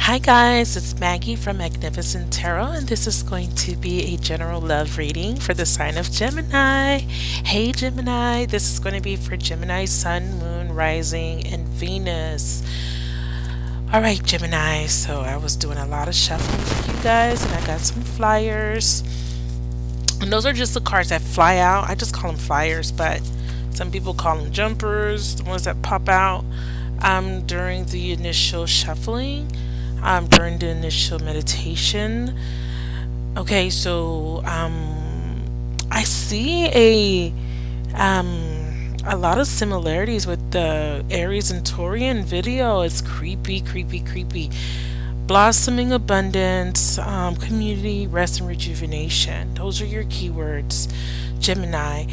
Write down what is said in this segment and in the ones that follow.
Hi guys, it's Maggie from Magnificent Tarot, and this is going to be a general love reading for the sign of Gemini. Hey Gemini, this is going to be for Gemini, Sun, Moon, Rising, and Venus. Alright Gemini, so I was doing a lot of shuffling for you guys, and I got some flyers. And those are just the cards that fly out. I just call them flyers, but some people call them jumpers, the ones that pop out during the initial shuffling. During the initial meditation. Okay, so I see a lot of similarities with the Aries and Taurian video. It's creepy, creepy, creepy. Blossoming abundance, community, rest, and rejuvenation. Those are your keywords, Gemini.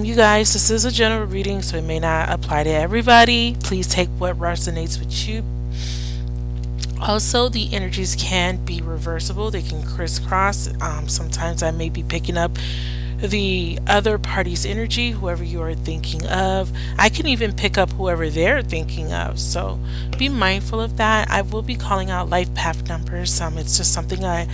You guys, this is a general reading, so it may not apply to everybody. Please take what resonates with you. Also, the energies can be reversible. They can crisscross. Sometimes I may be picking up the other party's energy, whoever you are thinking of. I can even pick up whoever they're thinking of. So be mindful of that. I will be calling out life path numbers. It's just something that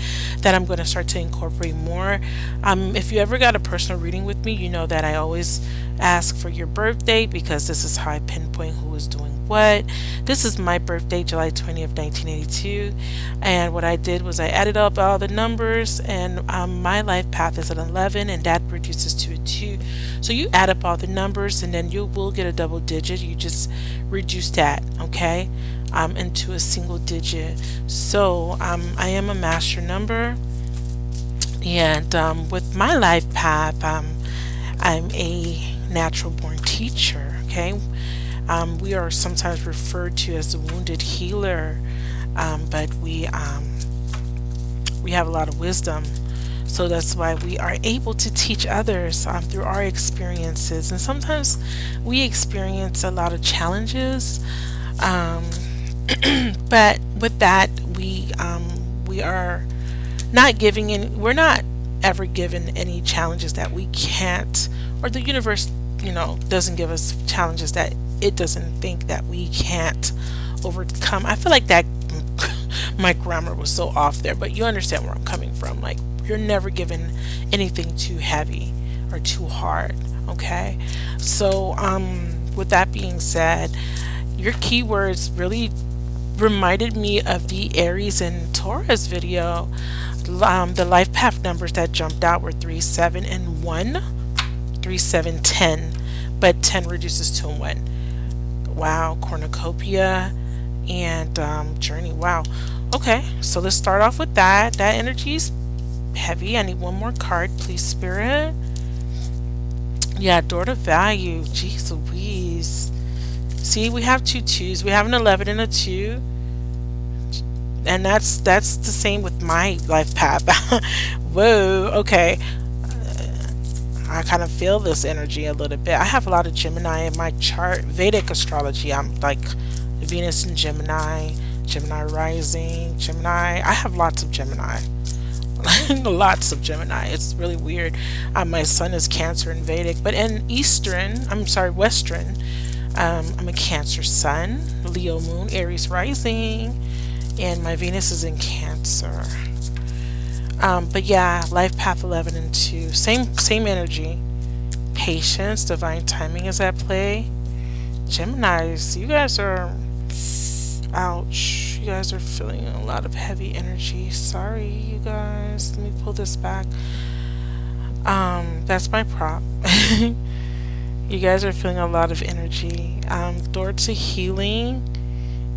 I'm going to start to incorporate more. If you ever got a personal reading with me, you know that I always ask for your birthday, because this is how I pinpoint who is doing what. This is my birthday, July 20th, 1982, and what I did was I added up all the numbers, and my life path is an 11, and that reduces to a 2. So you add up all the numbers, and then you will get a double digit. You just reduce that, okay, into a single digit. So I am a master number, and with my life path, I'm a natural born teacher. Okay, we are sometimes referred to as the wounded healer, but we have a lot of wisdom, so that's why we are able to teach others through our experiences. And sometimes we experience a lot of challenges, but with that we are not giving in. We're not ever given any challenges that we can't, or the universe, doesn't give us challenges that it doesn't think that we can't overcome. I feel like that my grammar was so off there, but you understand where I'm coming from. Like, you're never given anything too heavy or too hard. Okay, so with that being said, your keywords really reminded me of the Aries and Taurus video. The life path numbers that jumped out were 3, 7, and 1. 3, 7, 10, but 10 reduces to 1. Wow, cornucopia and journey. Wow. Okay, so let's start off with that. That energy is heavy. I need one more card, please, Spirit. Yeah, door to value. Jeez Louise. See, we have 2 2s. We have an 11 and a 2. And that's the same with my life path. Whoa, okay. I kind of feel this energy a little bit. I have a lot of Gemini in my chart. Vedic astrology, I'm like Venus in Gemini, Gemini rising, Gemini. I have lots of Gemini. Lots of Gemini. It's really weird. My sun is Cancer in Vedic, but in Western, I'm a Cancer sun, Leo moon, Aries rising, and my Venus is in Cancer. But yeah, life path 11 and 2, same energy. Patience, divine timing is at play. Geminis, you guys are, ouch, you guys are feeling a lot of heavy energy. Sorry, you guys. Let me pull this back. That's my prop. You guys are feeling a lot of energy. Door to healing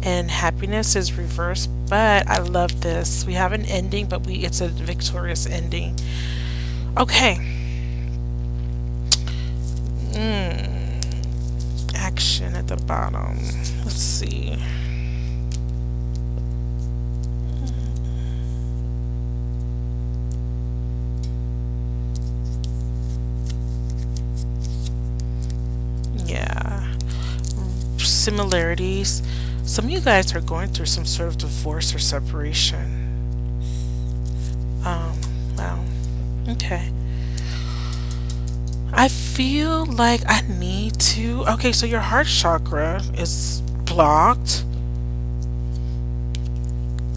and happiness is reversed, but I love this. We have an ending, but it's a victorious ending. Okay. Action at the bottom. Let's see. Yeah. Similarities. Some of you guys are going through some sort of divorce or separation. Wow. Okay. I feel like I need to... Okay, so your heart chakra is blocked.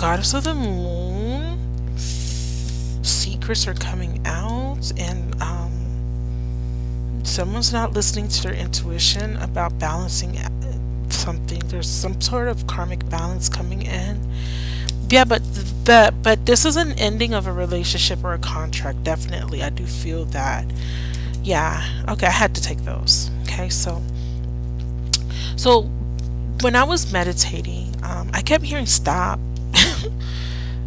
Goddess of the Moon. Secrets are coming out, and someone's not listening to their intuition about balancing something. There's some sort of karmic balance coming in. Yeah, but this is an ending of a relationship or a contract. Definitely, I do feel that. Yeah. Okay, I had to take those. Okay, so when I was meditating, I kept hearing stop.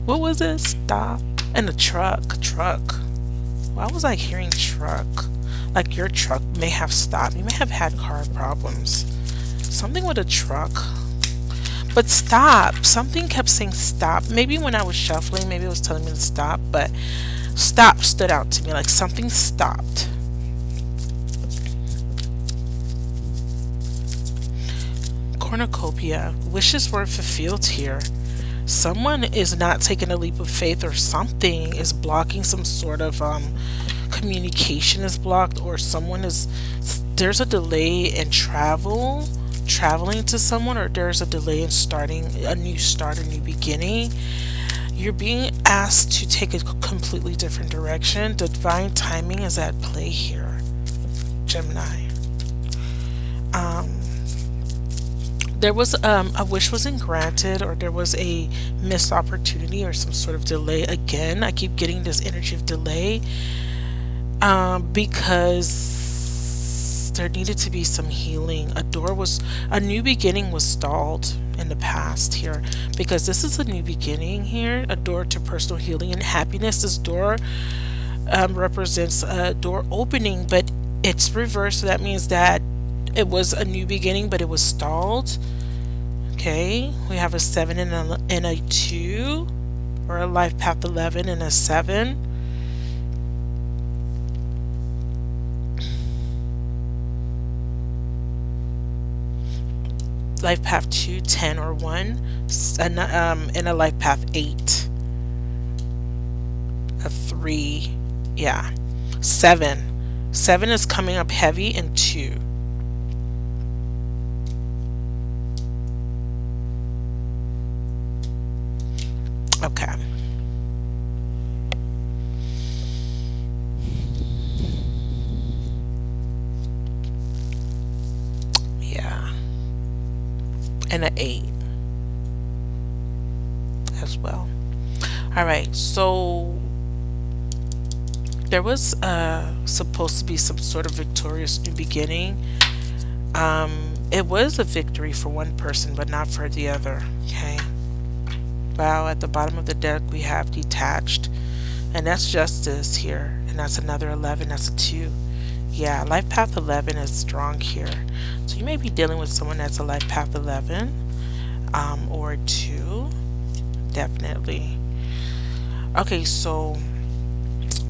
What was it? Stop. And a truck. Why was I hearing truck? Like your truck may have stopped. You may have had car problems. Something with a truck. But stop. Something kept saying stop. Maybe when I was shuffling, maybe it was telling me to stop, but stop stood out to me, like something stopped. Cornucopia. Wishes were fulfilled here. Someone is not taking a leap of faith, or something is blocking. Some sort of communication is blocked, or there's a delay in traveling to someone, or there's a delay in starting a new beginning. You're being asked to take a completely different direction. Divine timing is at play here, Gemini. There was a wish wasn't granted, or there was a missed opportunity, or some sort of delay. Again, I keep getting this energy of delay, because there needed to be some healing. A new beginning was stalled in the past here, because this is a new beginning here, a door to personal healing and happiness. This door represents a door opening, but it's reversed, so that means that it was a new beginning, but it was stalled. Okay, we have a 7 and a 2, or a life path 11 and a 7. Life path 2, 10 or 1, and a life path 8, a 3, yeah, 7 is coming up heavy, and 2. Okay. Yeah. And an 8 as well. All right, so there was supposed to be some sort of victorious new beginning. It was a victory for one person, but not for the other. Okay. Wow, at the bottom of the deck we have detached, and that's justice here, and that's another 11. That's a 2. Yeah, life path 11 is strong here, so you may be dealing with someone that's a life path 11 or 2, definitely. Okay, so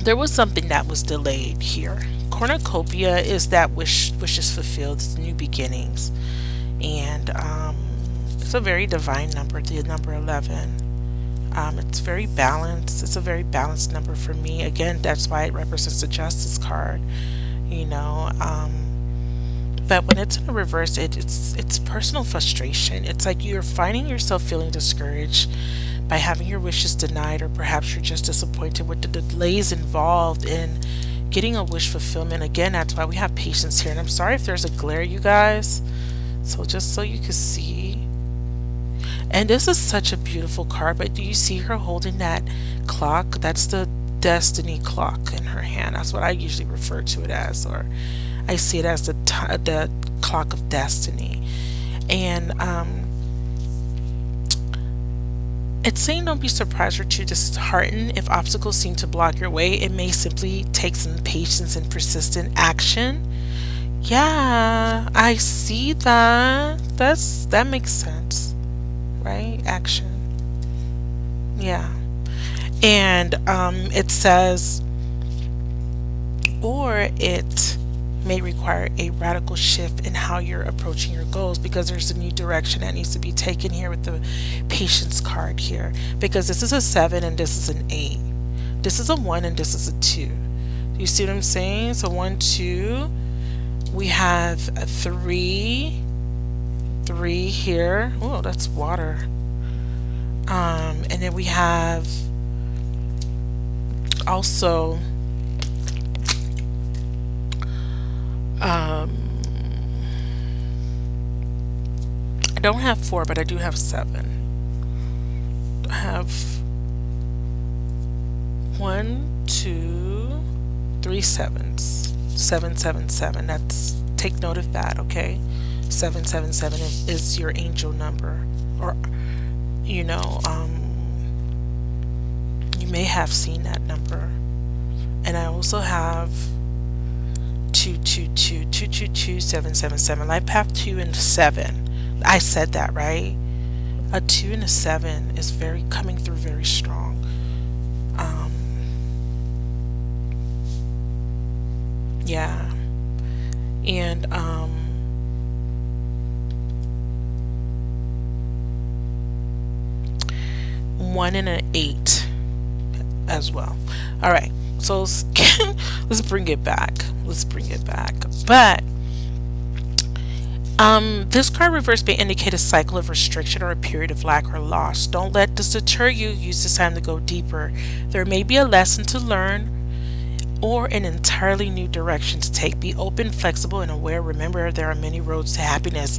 there was something that was delayed here. Cornucopia is that wishes fulfilled, it's new beginnings, and it's a very divine number, the number 11. It's very balanced. It's a very balanced number for me. Again, that's why it represents the Justice card, you know. But when it's in a reverse, it's personal frustration. It's like you're finding yourself feeling discouraged by having your wishes denied, or perhaps you're just disappointed with the delays involved in getting a wish fulfillment. Again, that's why we have patience here. And I'm sorry if there's a glare, you guys. So just so you can see. And this is such a beautiful card, but do you see her holding that clock? That's the destiny clock in her hand. That's what I usually refer to it as, or I see it as the clock of destiny. And it's saying don't be surprised or too disheartened if obstacles seem to block your way. It may simply take some patience and persistent action. Yeah, I see that. That makes sense, right? Action. Yeah. And it says, or it may require a radical shift in how you're approaching your goals, because there's a new direction that needs to be taken here with the patience card here, because this is a 7 and this is an 8. This is a 1 and this is a 2. You see what I'm saying? So 1, 2, we have a 3 here. Oh, that's water. And then we have also I don't have 4, but I do have 7. I have 1, 2, 3 sevens. 777. That's, take note of that, okay? 777 is your angel number, or you know, you may have seen that number. And I also have 222, 222, 777. Life path 2 and 7. I said that right. A 2 and a 7 is very coming through very strong. Yeah, and 1 and an 8 as well. All right, so let's bring it back. Let's bring it back. But this card reverse may indicate a cycle of restriction or a period of lack or loss. Don't let this deter you. Use this time to go deeper. There may be a lesson to learn or an entirely new direction to take. Be open, flexible, and aware. Remember, there are many roads to happiness.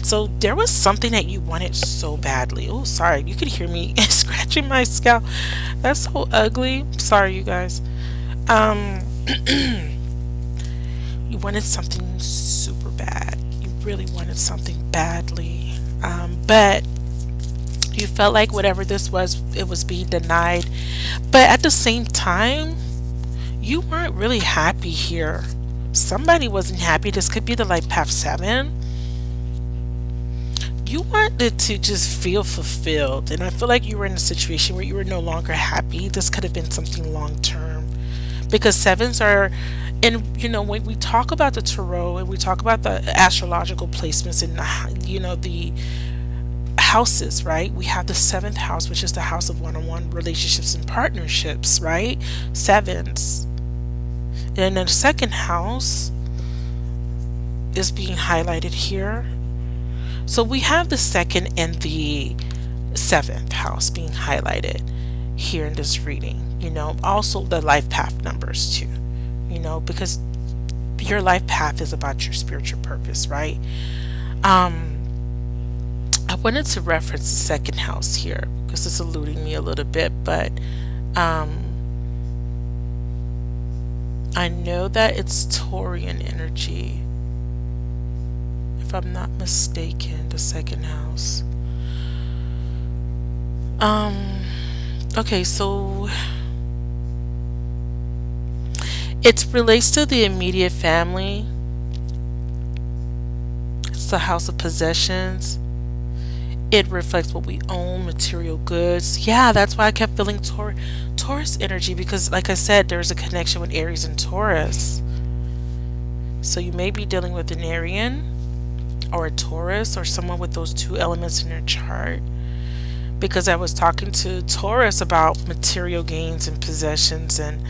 So there was something that you wanted so badly. Oh, sorry. You could hear me scratching my scalp. That's so ugly. Sorry, you guys. You wanted something super bad. You really wanted something badly. But you felt like whatever this was, it was being denied. But at the same time, you weren't really happy here. Somebody wasn't happy. This could be the life path 7. You wanted to just feel fulfilled, and I feel like you were in a situation where you were no longer happy. This could have been something long term, because 7s are, and you know, when we talk about the tarot and we talk about the astrological placements in the, you know, the houses, right? We have the 7th house, which is the house of one-on-one relationships and partnerships, right? 7s. And then the 2nd house is being highlighted here. So we have the 2nd and the 7th house being highlighted here in this reading. You know, also the life path numbers too, you know, because your life path is about your spiritual purpose, right? I wanted to reference the 2nd house here because it's eluding me a little bit, but I know that it's Taurian energy, if I'm not mistaken, the 2nd house. Okay, so it relates to the immediate family. It's the house of possessions. It reflects what we own, material goods. Yeah, that's why I kept feeling Taurus energy, because like I said, there's a connection with Aries and Taurus. So you may be dealing with an Arian or a Taurus or someone with those 2 elements in their chart, because I was talking to Taurus about material gains and possessions and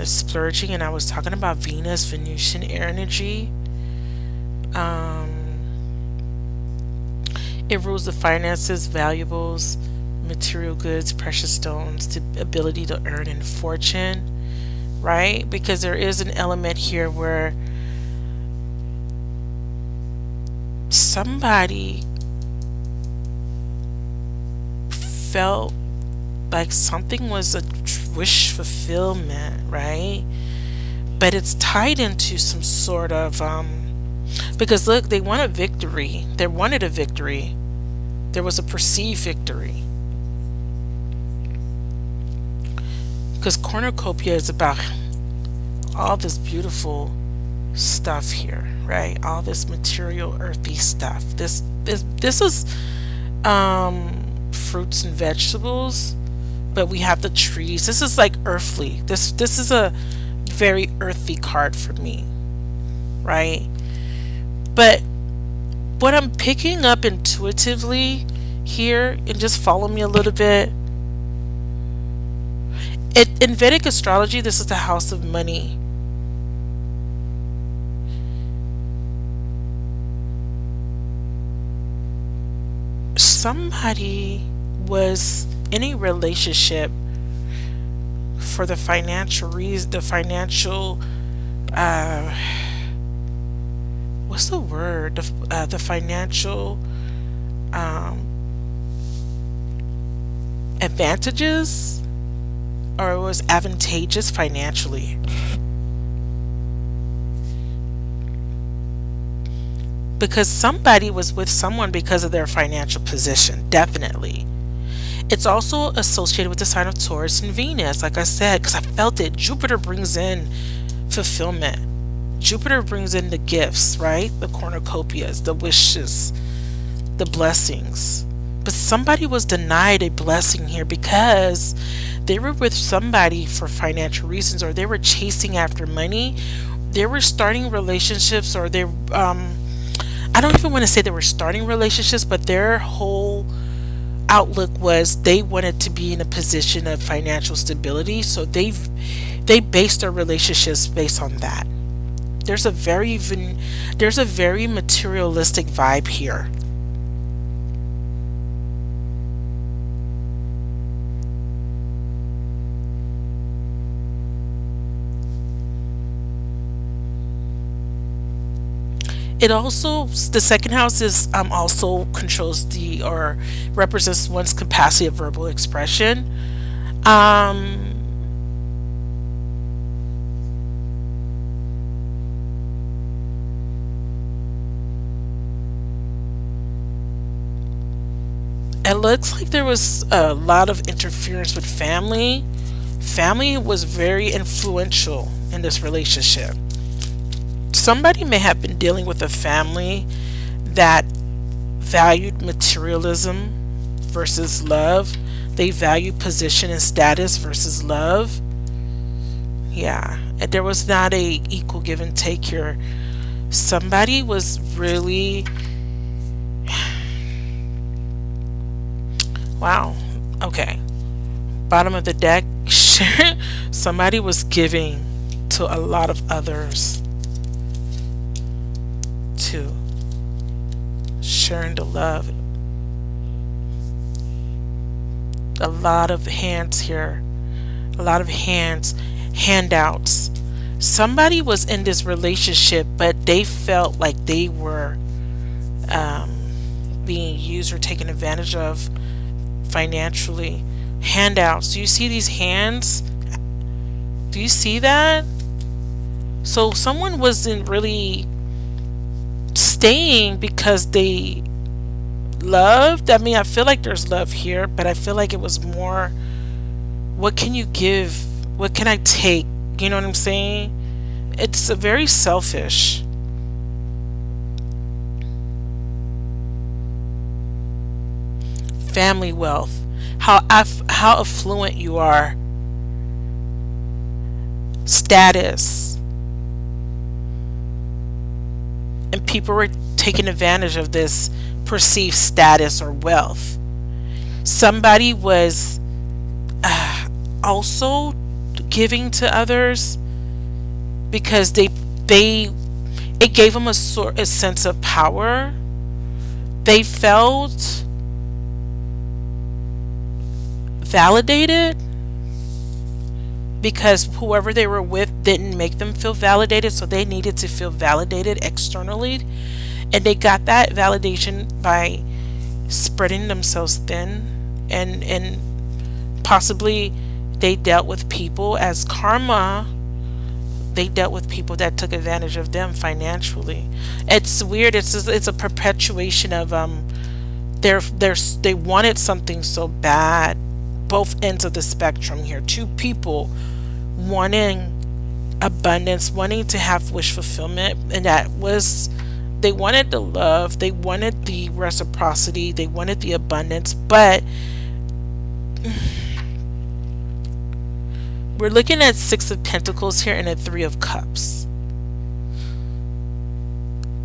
splurging, and I was talking about Venus, Venusian energy. It rules the finances, valuables, material goods, precious stones, the ability to earn and fortune, right? Because there is an element here where somebody felt like something was a wish fulfillment, right? But it's tied into some sort of because look, they want a victory. They wanted a victory. There was a perceived victory. Because cornucopia is about all this beautiful stuff here, right? All this material, earthy stuff. This is fruits and vegetables, but we have the trees. This is like earthly. This is a very earthy card for me, right? But what I'm picking up intuitively here, and just follow me a little bit, in Vedic astrology, this is the house of money. Somebody was in a relationship for the financial reason, the financial, uh, what's the word? The financial um, advantages, or it was advantageous financially. Because somebody was with someone because of their financial position, definitely. It's also associated with the sign of Taurus and Venus, like I said, because I felt it. Jupiter brings in fulfillment. Jupiter brings in the gifts, right? The cornucopias, the wishes, the blessings. But somebody was denied a blessing here because they were with somebody for financial reasons, or they were chasing after money. They were starting relationships, or I don't even want to say they were starting relationships, but their whole outlook was they wanted to be in a position of financial stability, so they based their relationships based on that. There's a there's a very materialistic vibe here. It also, the second house is also controls the, or represents one's capacity of verbal expression. Um, it looks like there was a lot of interference with family. Family was very influential in this relationship. Somebody may have been dealing with a family that valued materialism versus love. They value position and status versus love. Yeah, and there was not a equal give and take here. Somebody was really, wow. Okay, bottom of the deck. Somebody was giving to a lot of others, to sharing the love. A lot of hands here, a lot of handouts. Somebody was in this relationship, but they felt like they were um, being used or taken advantage of financially. Handouts. Do you see these hands? Do you see that? So someone wasn't really staying because they loved. I mean, I feel like there's love here, but I feel like it was more, what can you give? What can I take? You know what I'm saying? It's a very selfish. Family wealth. How affluent you are. Status. And people were taking advantage of this perceived status or wealth. Somebody was also giving to others because it gave them a sense of power. They felt validated because whoever they were with didn't make them feel validated, so they needed to feel validated externally, and they got that validation by spreading themselves thin, and possibly they dealt with people as karma. They dealt with people that took advantage of them financially. It's weird. It's a perpetuation of they wanted something so bad. Both ends of the spectrum here. Two people wanting abundance, wanting to have wish fulfillment, and that was, they wanted the love, they wanted the reciprocity, they wanted the abundance, but we're looking at Six of Pentacles here and a Three of Cups.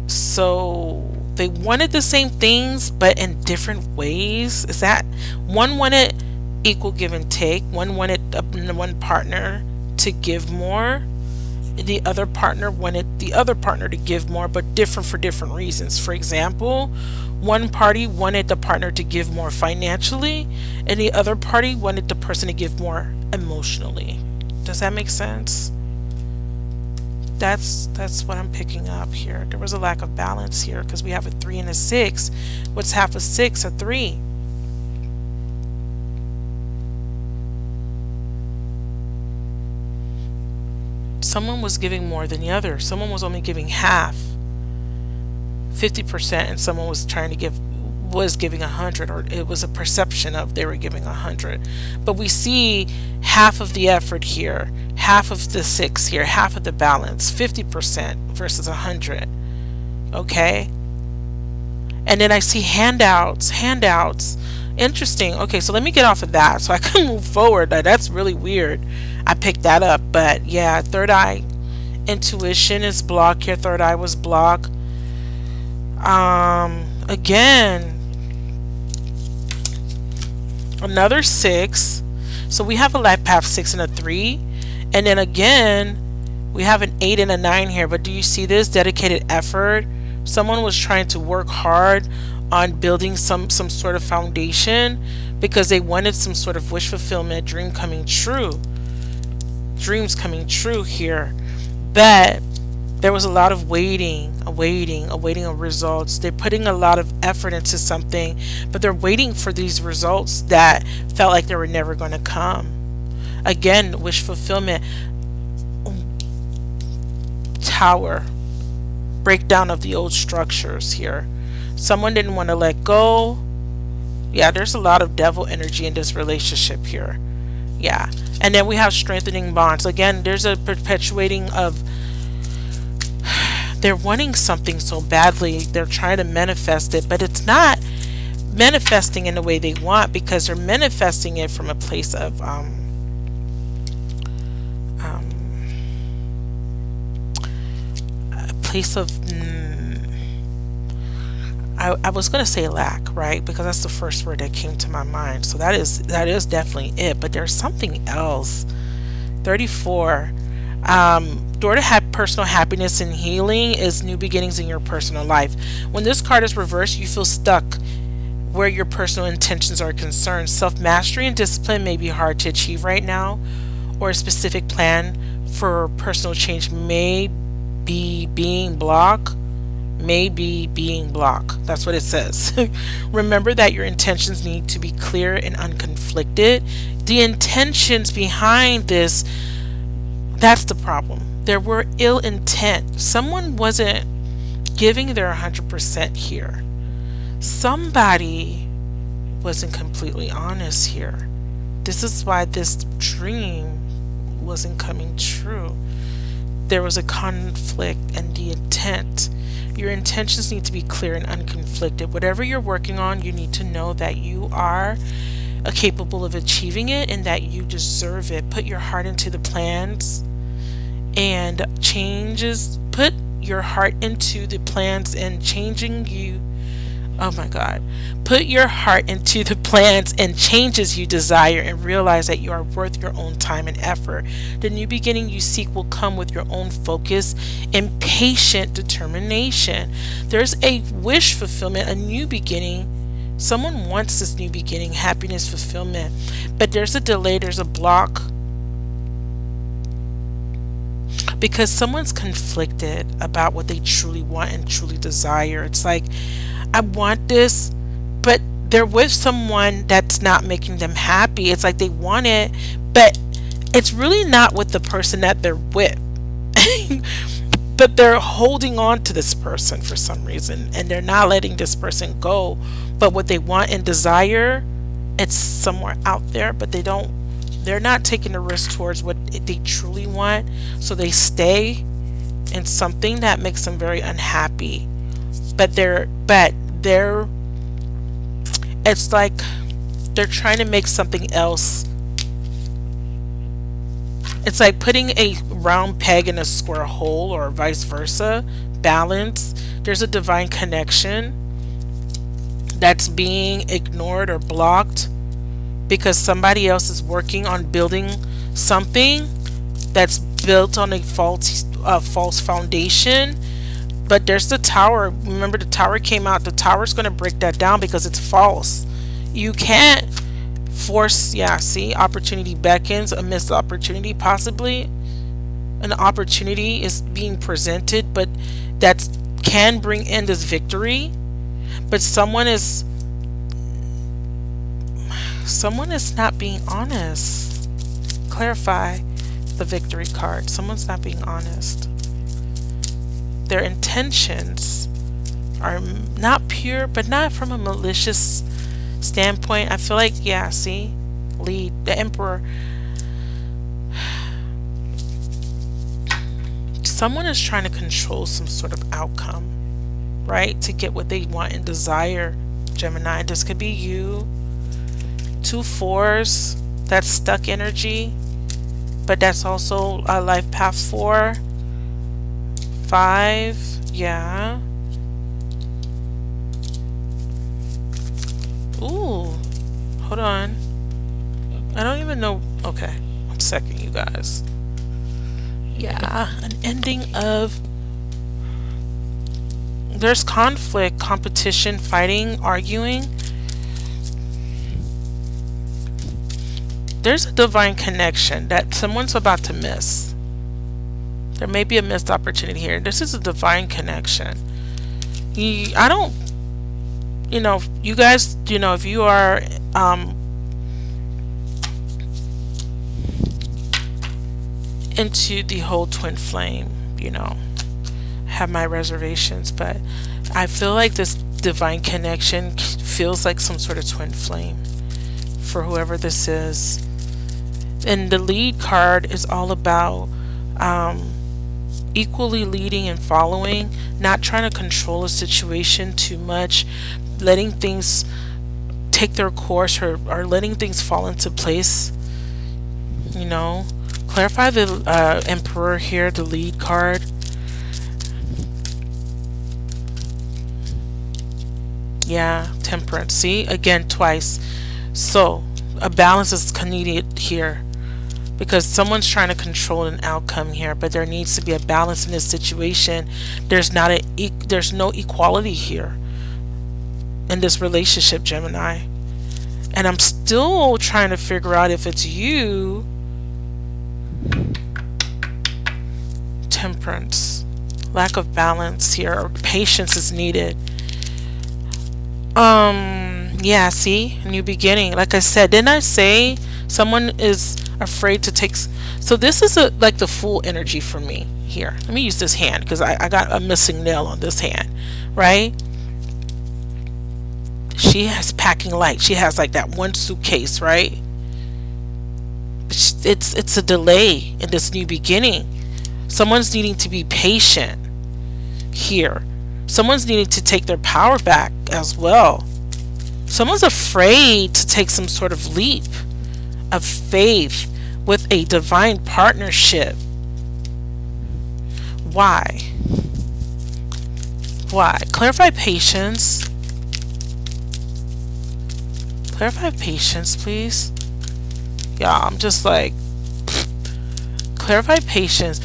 So they wanted the same things but in different ways. Is that one wanted equal give and take, one wanted one partner to give more, the other partner wanted the other partner to give more, but different for different reasons. For example, one party wanted the partner to give more financially, and the other party wanted the person to give more emotionally. Does that make sense? That's what I'm picking up here. There was a lack of balance here because we have a 3 and a 6. What's half a 6? A 3. Someone was giving more than the other. Someone was only giving half, 50%, and someone was giving 100, or it was a perception of they were giving 100. But we see half of the effort here, half of the 6 here, half of the balance, 50% versus 100. Okay? And then I see handouts. Interesting. Okay, so let me get off of that so I can move forward. That's really weird. I picked that up, but yeah, third eye intuition is blocked here. Third eye was blocked. Again, another 6. So we have a life path 6 and a 3, and then again we have an 8 and a 9 here. But do you see this dedicated effort? Someone was trying to work hard on building some sort of foundation because they wanted some sort of wish fulfillment, dream coming true, dreams coming true here. But there was a lot of awaiting of results. They're putting a lot of effort into something, but they're waiting for these results that felt like they were never going to come. Again, wish fulfillment. Tower. Breakdown of the old structures here. Someone didn't want to let go. Yeah, there's a lot of devil energy in this relationship here. Yeah. And then we have strengthening bonds. Again, there's a perpetuating of, they're wanting something so badly, they're trying to manifest it, but it's not manifesting in the way they want because they're manifesting it from a place of I was going to say lack, right? Because that's the first word that came to my mind. So that is definitely it. But there's something else. 34. Door to personal happiness and healing is new beginnings in your personal life. When this card is reversed, you feel stuck where your personal intentions are concerned. Self-mastery and discipline may be hard to achieve right now, or a specific plan for personal change may be being blocked. That's what it says. Remember that your intentions need to be clear and unconflicted. The intentions behind this, that's the problem. There were ill intent. Someone wasn't giving their 100% here. Somebody wasn't completely honest here. This is why this dream wasn't coming true. There was a conflict in the intent. Your intentions need to be clear and unconflicted. Whatever you're working on, you need to know that you are capable of achieving it and that you deserve it. Put your heart into the plans and changes. Put your heart into the plans and changing you. Oh my God. Put your heart into the plans and changes you desire, and realize that you are worth your own time and effort. The new beginning you seek will come with your own focus and patient determination. There's a wish fulfillment, a new beginning. Someone wants this new beginning, happiness, fulfillment, but there's a delay, there's a block, because someone's conflicted about what they truly want and truly desire. It's like, I want this, but they're with someone that's not making them happy. It's like they want it, but it's really not with the person that they're with. But they're holding on to this person for some reason, and they're not letting this person go. But what they want and desire, it's somewhere out there, but they're not taking the risk towards what they truly want. So they stay in something that makes them very unhappy. But it's like they're trying to make something else. It's like putting a round peg in a square hole, or vice versa. Balance. There's a divine connection that's being ignored or blocked because somebody else is working on building something that's built on a faulty a false foundation. But there's the tower. Remember, the tower came out. The tower's going to break that down because it's false. You can't force. Yeah, see, opportunity beckons, a missed opportunity possibly. An opportunity is being presented, but that can bring in this victory. But someone is not being honest. Clarify the victory card. Someone's not being honest. Their intentions are not pure, but not from a malicious standpoint. I feel like, yeah, see, lead, the Emperor. Someone is trying to control some sort of outcome, right, to get what they want and desire, Gemini. This could be you. 2 4s, that's stuck energy, but that's also a life path 4. 5, yeah. Ooh, hold on. I don't even know. Okay, 1 second, you guys. Yeah, an ending of. There's conflict, competition, fighting, arguing. There's a divine connection that someone's about to miss. There may be a missed opportunity here. This is a divine connection. I don't, you guys, if you are into the whole twin flame, have my reservations, but I feel like this divine connection feels like some sort of twin flame for whoever this is. And the lead card is all about equally leading and following, not trying to control a situation too much, letting things take their course, or letting things fall into place. Clarify the Emperor here, the lead card. Yeah, Temperance. See, again, twice. So a balance is needed here, because someone's trying to control an outcome here, but there needs to be a balance in this situation. There's no equality here in this relationship, Gemini. And I'm still trying to figure out if it's you. Temperance. Lack of balance here, or patience is needed. Yeah, see, new beginning. Like I said, didn't I say someone is afraid to take? So this is like the Fool energy for me here. Let me use this hand because I got a missing nail on this hand, right? She has packing light. She has like that one suitcase, right? It's a delay in this new beginning. Someone's needing to be patient here. Someone's needing to take their power back as well. Someone's afraid to take some sort of leap of faith with a divine partnership. Why? Why? Clarify patience. Clarify patience, please. Yeah, I'm just like, clarify patience.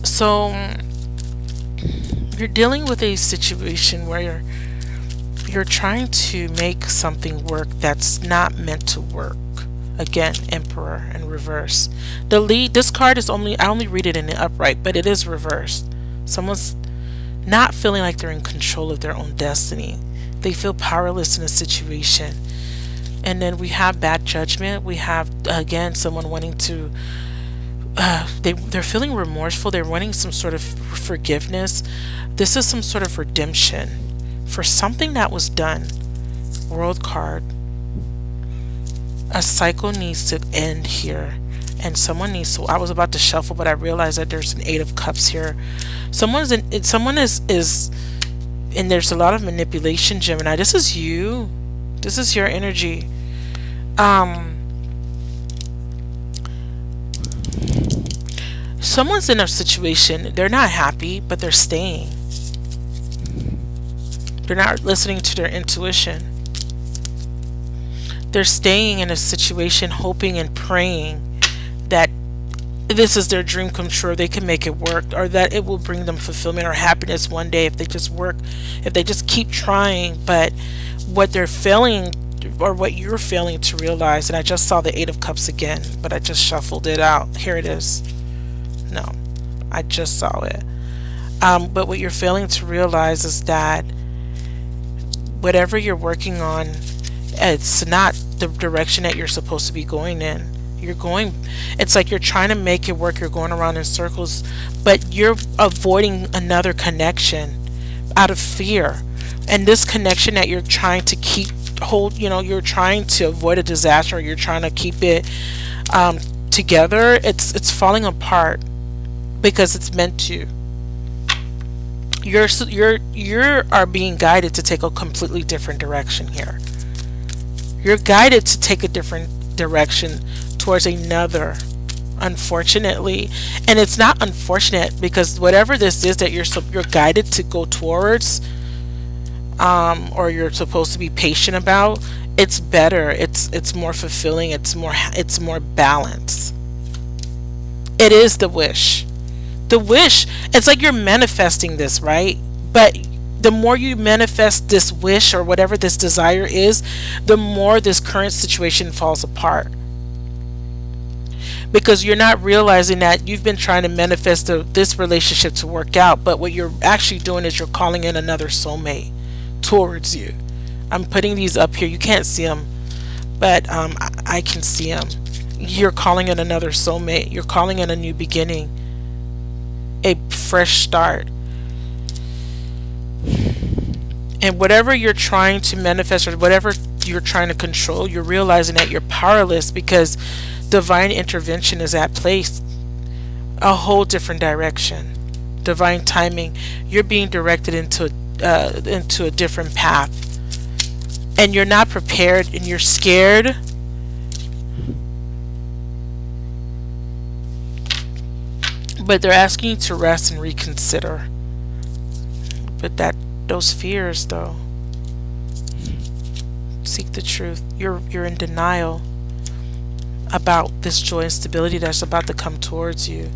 So you're dealing with a situation where you're trying to make something work that's not meant to work. Again, Emperor in reverse. The lead, this card is I only read it in the upright, but it is reversed. Someone's not feeling like they're in control of their own destiny. They feel powerless in a situation. And then we have bad judgment. We have, again, someone wanting to they're feeling remorseful. They're wanting some sort of forgiveness. This is some sort of redemption for something that was done. World card. A cycle needs to end here, and someone needs to. I was about to shuffle, but I realized that there's an 8 of Cups here. Someone is, and there's a lot of manipulation, Gemini. This is you. This is your energy. Someone's in a situation, they're not happy, but they're staying. They're not listening to their intuition. They're staying in a situation, hoping and praying that this is their dream come true, or they can make it work, or that it will bring them fulfillment or happiness one day if they just work, if they just keep trying. But what they're failing, or what you're failing to realize, and I just saw the Eight of Cups again, but I just shuffled it out. Here it is. No, I just saw it. But what you're failing to realize is that whatever you're working on, it's not the direction that you're supposed to be going in. You're going, it's like you're trying to make it work, you're going around in circles, but you're avoiding another connection out of fear. And this connection that you're trying to keep hold, you're trying to avoid a disaster, or you're trying to keep it together, it's falling apart because it's meant to. You are being guided to take a completely different direction here. You're guided to take a different direction towards another, unfortunately. And it's not unfortunate, because whatever this is that you're guided to go towards, or you're supposed to be patient about, it's better, it's more fulfilling, it's more balanced. It is the wish. The wish, it's like you're manifesting this, right? But the more you manifest this wish, or whatever this desire is, the more this current situation falls apart. Because you're not realizing that you've been trying to manifest this relationship to work out, but what you're actually doing is you're calling in another soulmate towards you. I'm putting these up here. You can't see them, but I can see them. You're calling in another soulmate. You're calling in a new beginning, a fresh start. And whatever you're trying to manifest, or whatever you're trying to control, you're realizing that you're powerless, because divine intervention is at place. A whole different direction. Divine timing. You're being directed into a different path. And you're not prepared, and you're scared. But they're asking you to rest and reconsider. But those fears, though. Seek the truth. You're in denial about this joy and stability that's about to come towards you.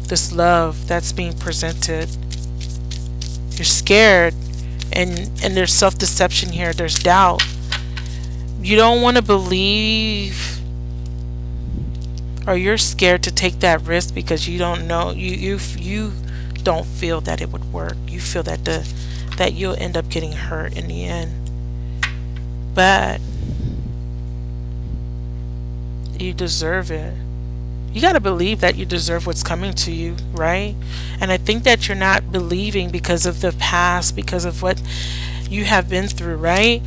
This love that's being presented. You're scared, and there's self-deception here. There's doubt. You don't want to believe, or you're scared to take that risk, because you don't know, you don't feel that it would work. You feel that that you'll end up getting hurt in the end. But you deserve it. You got to believe that you deserve what's coming to you, right? And I think that you're not believing because of the past, because of what you have been through, right?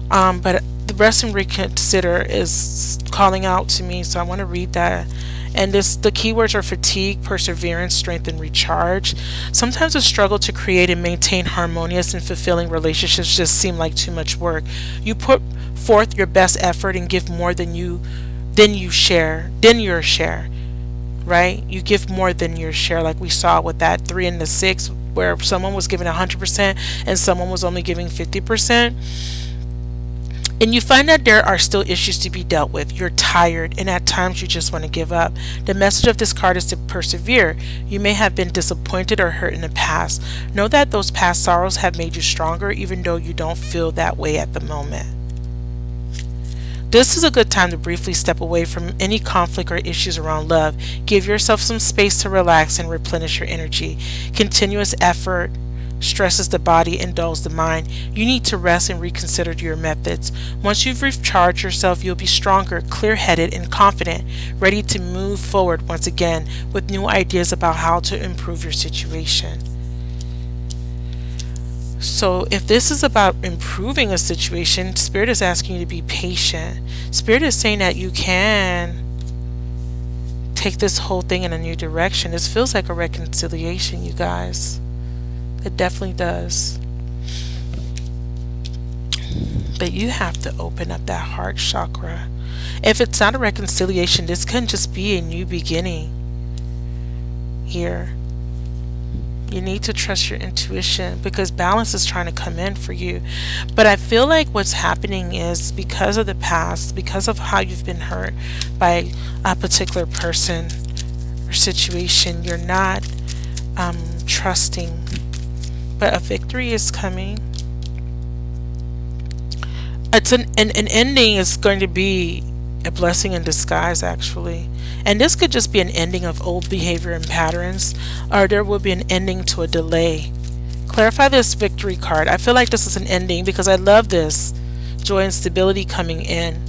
But the rest and reconsider is calling out to me, so I want to read that. And the keywords are fatigue, perseverance, strength, and recharge. Sometimes the struggle to create and maintain harmonious and fulfilling relationships just seem like too much work. You put forth your best effort and give more than your share, right? You give more than your share, like we saw with that 3 and the 6, where someone was giving 100% and someone was only giving 50%. And you find that there are still issues to be dealt with. You're tired, and at times you just want to give up. The message of this card is to persevere. You may have been disappointed or hurt in the past. Know that those past sorrows have made you stronger, even though you don't feel that way at the moment. This is a good time to briefly step away from any conflict or issues around love. Give yourself some space to relax and replenish your energy. Continuous effort stresses the body and dulls the mind. You need to rest and reconsider your methods. Once you've recharged yourself, you'll be stronger, clear-headed, and confident, ready to move forward once again with new ideas about how to improve your situation. So if this is about improving a situation, Spirit is asking you to be patient. Spirit is saying that you can take this whole thing in a new direction. This feels like a reconciliation, you guys. It definitely does. But you have to open up that heart chakra. If it's not a reconciliation, this can just be a new beginning here. You need to trust your intuition, because balance is trying to come in for you. But I feel like what's happening is, because of the past, because of how you've been hurt by a particular person, situation. You're not trusting, but a victory is coming. It's an ending is going to be a blessing in disguise, actually. And this could just be an ending of old behavior and patterns, or there will be an ending to a delay. Clarify this victory card. I feel like this is an ending because I love this joy and stability coming in.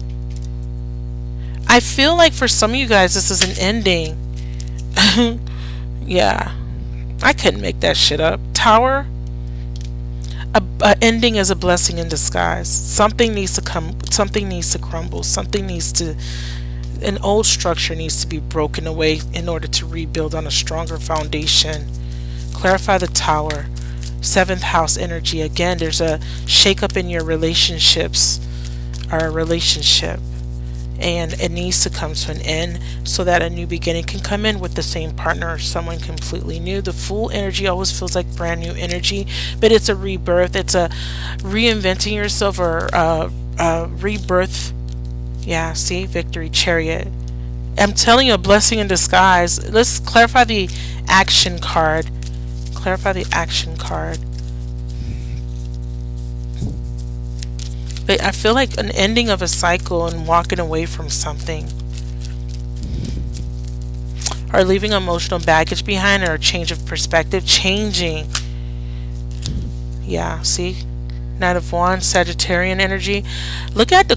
I feel like for some of you guys this is an ending. Yeah, I couldn't make that shit up. Tower. A ending is a blessing in disguise. Something needs to come. Something needs to crumble. Something needs to. An old structure needs to be broken away in order to rebuild on a stronger foundation. Clarify the Tower. 7th house energy. Again, there's a shakeup in your relationships or a relationship, and it needs to come to an end so that a new beginning can come in with the same partner or someone completely new. The Fool energy always feels like brand new energy, but it's a rebirth. It's a reinventing yourself or a rebirth. Yeah, see, Victory, Chariot. I'm telling you, a blessing in disguise. Let's clarify the action card. Clarify the action card. But I feel like an ending of a cycle and walking away from something, or leaving emotional baggage behind, or a change of perspective, changing. Yeah, see, Knight of Wands, Sagittarian energy. Look at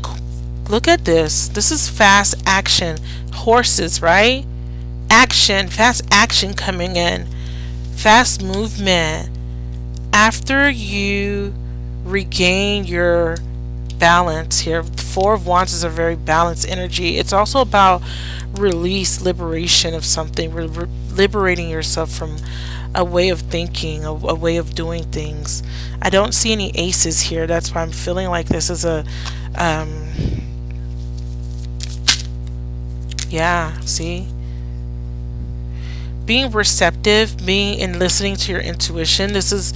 this. This is fast action. Horses, right? Action, fast action coming in. Fast movement. After you regain your balance here, 4 of Wands is a very balanced energy. It's also about release, liberation of something, liberating yourself from a way of thinking, a way of doing things. I don't see any aces here. That's why I'm feeling like this is a yeah, see, being receptive, being and listening to your intuition. This is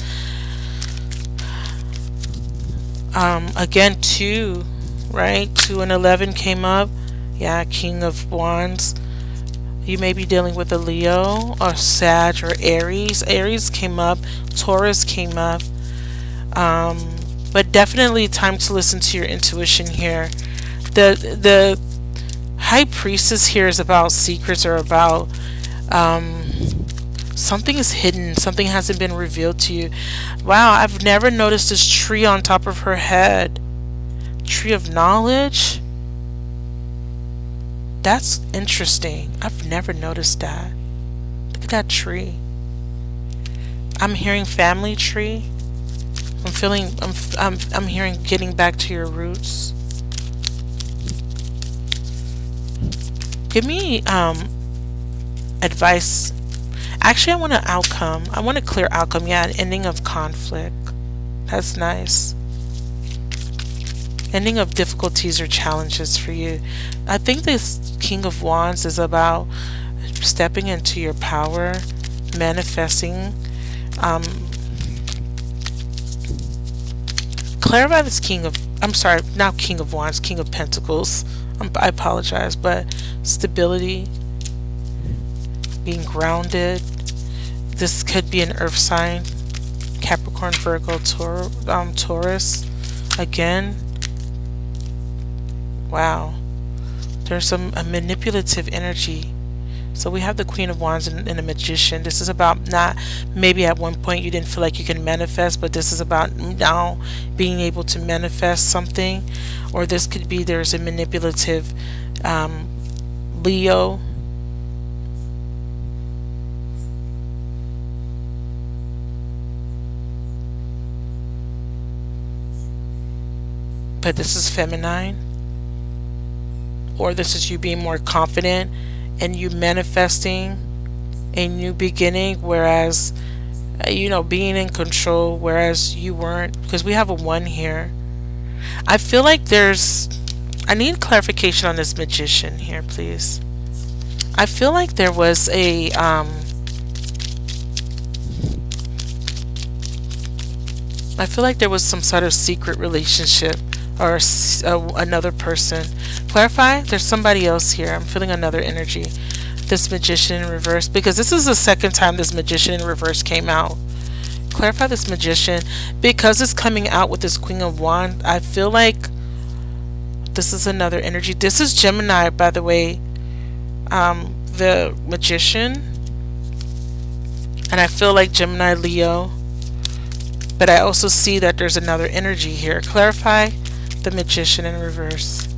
again 2, right? 2 and 11 came up. Yeah, King of Wands. You may be dealing with a Leo or Sag or Aries. Aries came up. Taurus came up. But definitely time to listen to your intuition here. The High Priestess here is about secrets, or about something is hidden, something hasn't been revealed to you. Wow, I've never noticed this tree on top of her head. Tree of knowledge. That's interesting. I've never noticed that. Look at that tree. I'm hearing family tree. I'm hearing getting back to your roots. Give me advice. Actually, I want an outcome. I want a clear outcome. Yeah, an ending of conflict. That's nice. Ending of difficulties or challenges for you. I think this King of Wands is about stepping into your power, manifesting. Clarify this King of, I'm sorry, not King of Wands, King of Pentacles. I apologize, but stability, being grounded. This could be an earth sign, Capricorn, Virgo, Taurus. Again, wow, there's a manipulative energy. So we have the Queen of Wands and a Magician. This is about, not maybe at one point you didn't feel like you can manifest, but this is about now being able to manifest something. Or this could be there's a manipulative Leo. But this is feminine. Or this is you being more confident and you manifesting a new beginning, whereas you know, being in control, whereas you weren't, because we have a 1 here. I feel like I need clarification on this Magician here, please. I feel like there was a I feel like there was some sort of secret relationship, or another person. Clarify, there's somebody else here. I'm feeling another energy. this Magician in reverse, because this is the second time this Magician in reverse came out. Clarify this Magician, because it's coming out with this Queen of Wands. I feel like this is another energy. This is Gemini, by the way, the Magician, and I feel like Gemini, Leo, but I also see that there's another energy here. Clarify the Magician in reverse.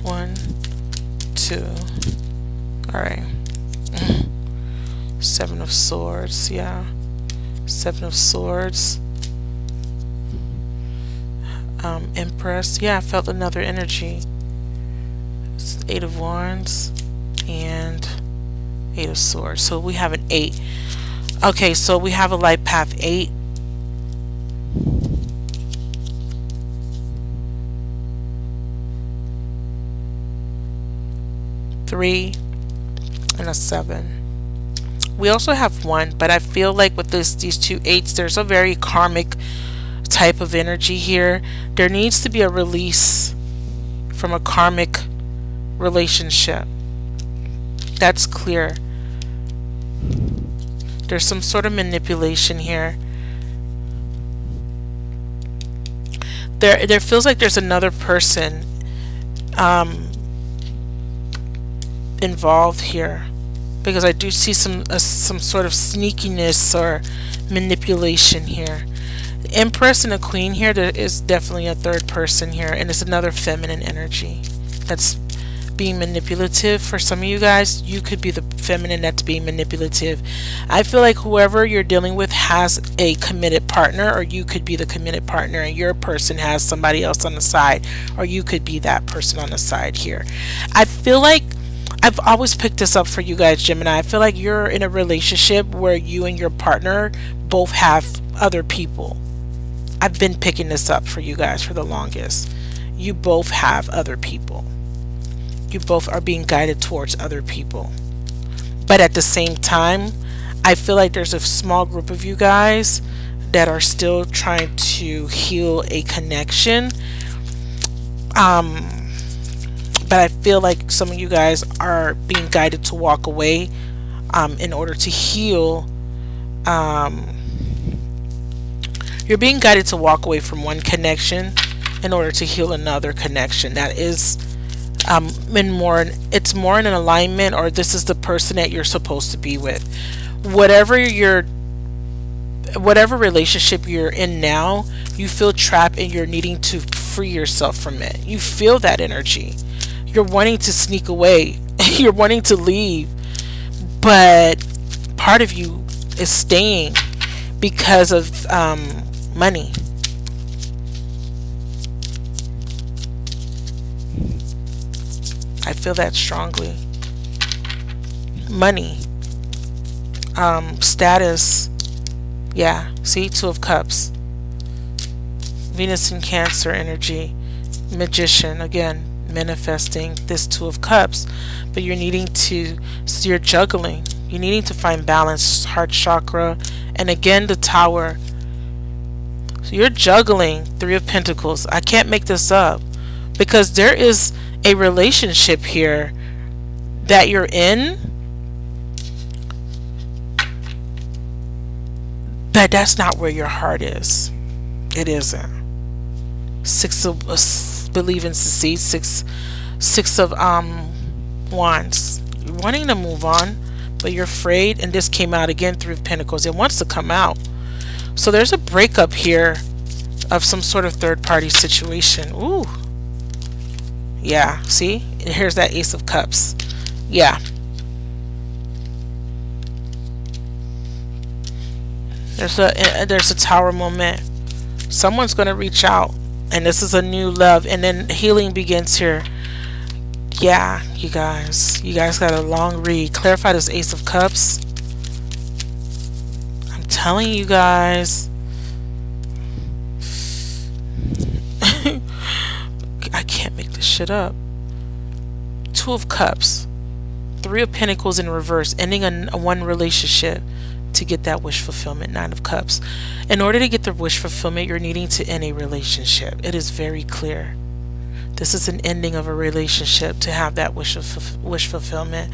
One, two. All right. Seven of Swords. Yeah. Seven of Swords. Empress. Yeah, I felt another energy. It's Eight of Wands and Eight of Swords. So we have an 8. Okay, so we have a light path 8. Three and a 7. We also have 1, but I feel like with these two 8s, there's a very karmic type of energy here. There needs to be a release from a karmic relationship. That's clear. There's some sort of manipulation here. There feels like there's another person involved here, because I do see some sort of sneakiness or manipulation here. The Empress and a Queen here, there is definitely a third person here, and it's another feminine energy that's being manipulative. For some of you guys, you could be the feminine that's being manipulative. I feel like whoever you're dealing with has a committed partner, or you could be the committed partner, and your person has somebody else on the side, or you could be that person on the side here. I feel like I've always picked this up for you guys, Gemini. I feel like you're in a relationship where you and your partner both have other people. I've been picking this up for you guys for the longest. You both have other people. You both are being guided towards other people. But at the same time, I feel like there's a small group of you guys that are still trying to heal a connection. But I feel like some of you guys are being guided to walk away in order to heal. You're being guided to walk away from one connection in order to heal another connection. That is it's more in an alignment, or this is the person that you're supposed to be with. Whatever relationship you're in now, you feel trapped and you're needing to free yourself from it. You feel that energy. You're wanting to sneak away. You're wanting to leave, but part of you is staying because of money. I feel that strongly. Money, status. Yeah, see, Two of Cups. Venus in Cancer energy. Magician, again, manifesting this Two of Cups. But you're needing to, so you're juggling. You're needing to find balance, heart chakra, and again the Tower. So you're juggling Three of Pentacles. I can't make this up, because there is a relationship here that you're in, but that's not where your heart is. It isn't. Six of believe in succeed. Six of Wands. You're wanting to move on, but you're afraid, and this came out again. Three of Pentacles. It wants to come out. So there's a breakup here of some sort of third-party situation. Ooh. Yeah, see? Here's that Ace of Cups. Yeah. There's a Tower moment. Someone's going to reach out, and this is a new love, and then healing begins here. Yeah, you guys got a long read. Clarify this Ace of Cups. I'm telling you guys. I can't make this shit up. Two of Cups, Three of Pentacles in reverse, ending a one relationship to get that wish fulfillment. Nine of Cups. In order to get the wish fulfillment, you're needing to end a relationship. It is very clear. This is an ending of a relationship to have that wish fulfillment.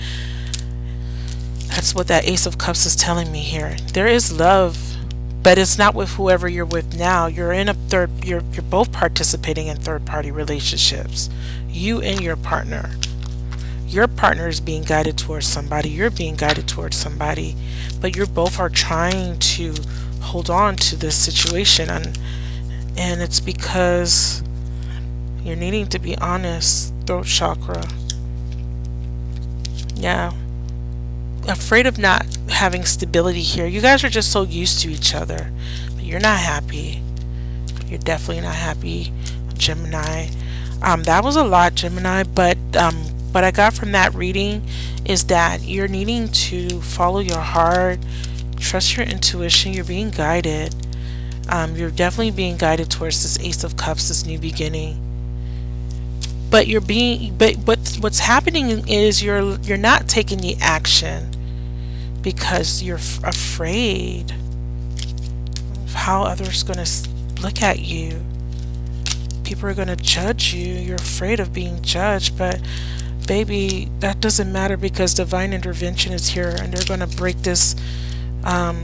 That's what that Ace of Cups is telling me here. There is love, but it's not with whoever you're with now. You're in a you're both participating in third-party relationships. You and your partner. Your partner is being guided towards somebody. You're being guided towards somebody, but you both are trying to hold on to this situation, and it's because you're needing to be honest. Throat chakra. Yeah. Afraid of not having stability here. You guys are just so used to each other, but you're not happy. You're definitely not happy, Gemini. That was a lot, Gemini, but what I got from that reading is that you're needing to follow your heart, trust your intuition. You're being guided. You're definitely being guided towards this Ace of Cups, this new beginning. But what's happening is you're not taking the action because you're afraid of how others are going to look at you. People are going to judge you. You're afraid of being judged, but baby, that doesn't matter because divine intervention is here, and they're going to break this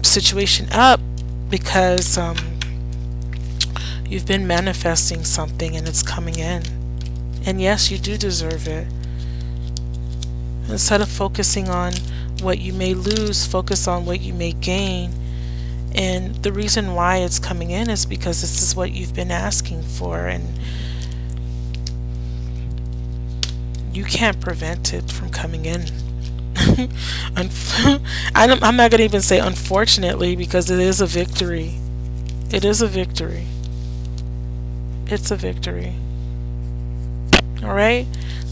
situation up because you've been manifesting something and it's coming in. And yes, you do deserve it. Instead of focusing on what you may lose, focus on what you may gain. And the reason why it's coming in is because this is what you've been asking for, and you can't prevent it from coming in. I'm not going to even say unfortunately, because it is a victory. It is a victory. It's a victory. Alright,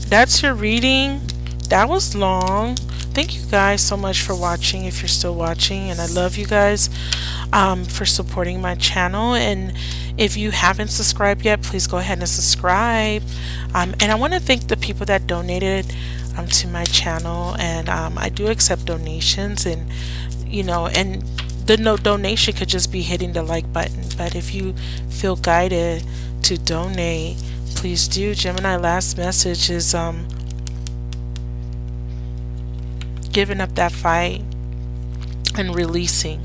that's your reading. That was long. Thank you guys so much for watching, if you're still watching, and I love you guys for supporting my channel. And if you haven't subscribed yet, please go ahead and subscribe. And I want to thank the people that donated to my channel, and I do accept donations, and and the donation could just be hitting the like button, but if you feel guided to donate, please do. Gemini, last message is giving up that fight and releasing.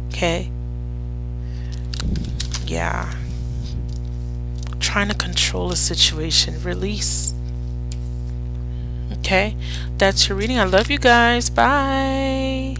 Okay? Yeah. Trying to control a situation. Release. Okay? That's your reading. I love you guys. Bye.